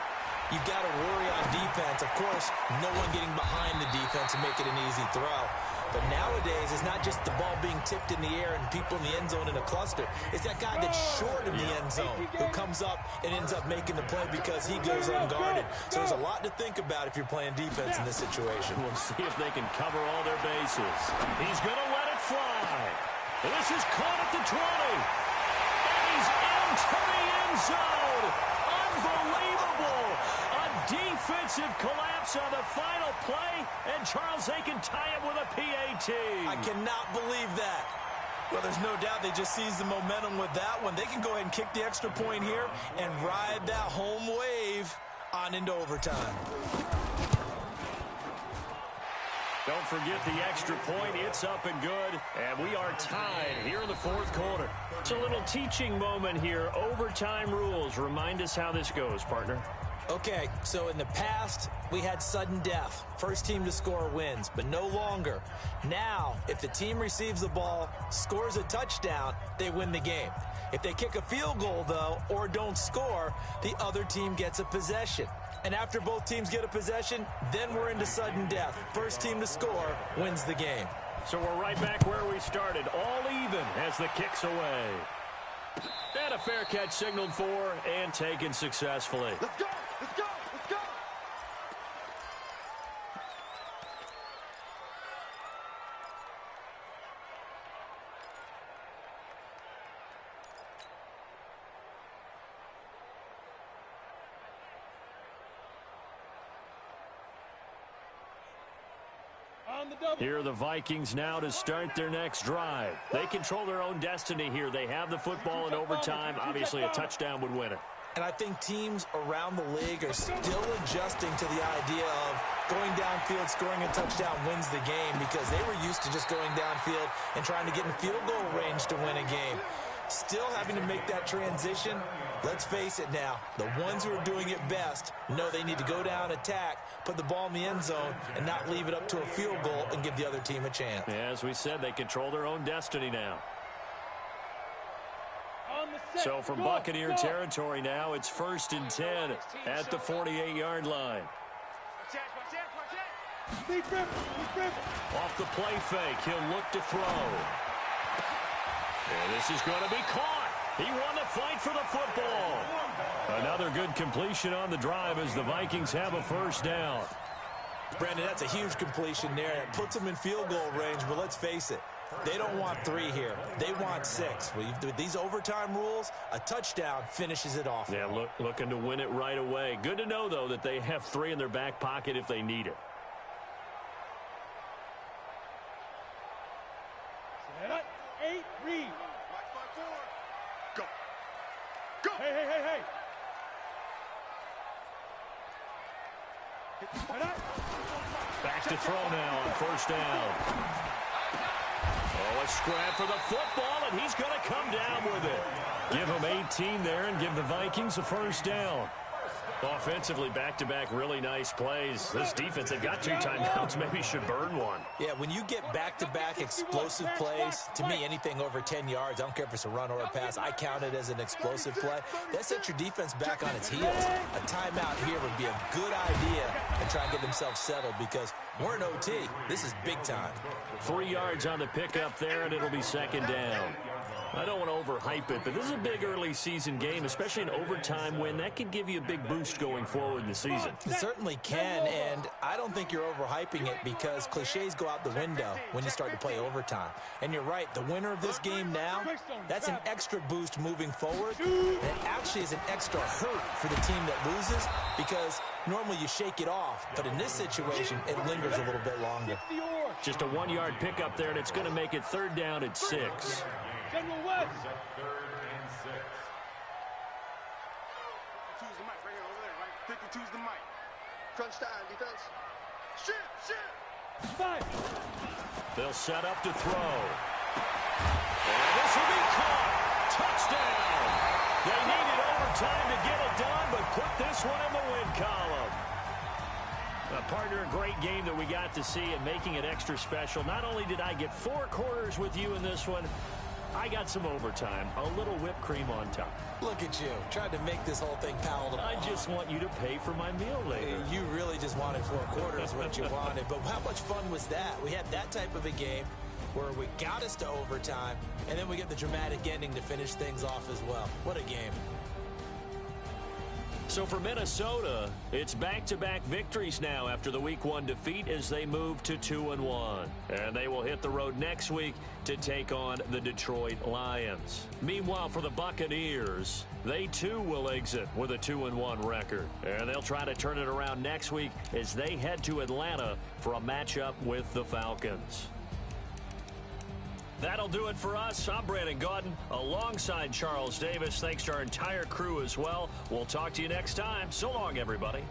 you've got to worry on defense. Of course, no one getting behind the defense and make it an easy throw. But nowadays, it's not just the ball being tipped in the air and people in the end zone in a cluster. It's that guy that's short of the end zone who comes up and ends up making the play because he goes unguarded. So there's a lot to think about if you're playing defense in this situation. We'll see if they can cover all their bases. He's going to let it fly. This is caught at the 20. And he's into the end zone. Unbelievable. A defensive collapse on the final play, and Charles, they can tie it with a PAT. I cannot believe that. Well, there's no doubt they just seized the momentum with that one. They can go ahead and kick the extra point here and ride that home wave on into overtime. Don't forget the extra point. It's up and good, and we are tied here in the 4th quarter. It's a little teaching moment here. Overtime rules. Remind us how this goes, partner. Okay, so in the past, we had sudden death. First team to score wins, but no longer. Now, if the team receives the ball, scores a touchdown, they win the game. If they kick a field goal, though, or don't score, the other team gets a possession. And after both teams get a possession, then we're into sudden death. First team to score wins the game. So we're right back where we started, all even as the kick's away. And a fair catch signaled for and taken successfully. Let's go. Let's go. Let's go. Here are the Vikings now to start their next drive. They control their own destiny here. They have the football in overtime. Obviously, a touchdown would win it. And I think teams around the league are still adjusting to the idea of going downfield, scoring a touchdown wins the game because they were used to just going downfield and trying to get in field goal range to win a game. Still having to make that transition. Let's face it now, the ones who are doing it best know they need to go down, attack, put the ball in the end zone, and not leave it up to a field goal and give the other team a chance. Yeah, as we said, they control their own destiny now. On the So from Buccaneer territory now, it's 1st and 10 at the 48-yard line. Off the play fake, he'll look to throw. And this is going to be caught. He won the fight for the football. Another good completion on the drive as the Vikings have a 1st down. Brandon, that's a huge completion there. It puts them in field goal range, but let's face it, they don't want 3 here. They want 6. With these overtime rules, a touchdown finishes it off. Yeah, looking to win it right away. Good to know, though, that they have 3 in their back pocket if they need it. 8, read. Go. Go. Hey. Back to throw now on 1st down. Oh, a scrap for the football, and he's going to come down with it. Give him 18 there and give the Vikings a 1st down. Offensively, back-to-back really nice plays. This defense, they've got 2 timeouts, maybe should burn one. Yeah, when you get back-to-back explosive plays, to me, anything over 10 yards, I don't care if it's a run or a pass, I count it as an explosive play. That sets your defense back on its heels. A timeout here would be a good idea and try and get themselves settled because we're in OT. This is big time. 3 yards on the pickup there, and it'll be 2nd down. I don't want to overhype it, but this is a big early season game, especially an overtime win. That could give you a big boost going forward in the season. It certainly can, and I don't think you're overhyping it because cliches go out the window when you start to play overtime. And you're right, the winner of this game now, that's an extra boost moving forward. And it actually is an extra hurt for the team that loses because normally you shake it off, but in this situation, it lingers a little bit longer. Just a 1-yard pickup there, and it's going to make it 3rd down at 6. General West. 3rd and 6. 52's the mic right here over there, right? 52's the mic. Crunch time, defense. Shit. Spike. They'll set up to throw. And this will be caught. Touchdown. They needed overtime to get it done, but put this one in the win column. Partner, a great game that we got to see and making it extra special. Not only did I get 4 quarters with you in this one, I got some overtime, a little whipped cream on top. Look at you, trying to make this whole thing palatable. I just want you to pay for my meal later. You really just wanted 4 quarters what you wanted, but how much fun was that? We had that type of a game where we got us to overtime, and then we get the dramatic ending to finish things off as well. What a game. So for Minnesota, it's back-to-back victories now after the Week 1 defeat as they move to 2-1. And they will hit the road next week to take on the Detroit Lions. Meanwhile, for the Buccaneers, they too will exit with a 2-1 record. And they'll try to turn it around next week as they head to Atlanta for a matchup with the Falcons. That'll do it for us. I'm Brandon Gaudin alongside Charles Davis. Thanks to our entire crew as well. We'll talk to you next time. So long, everybody.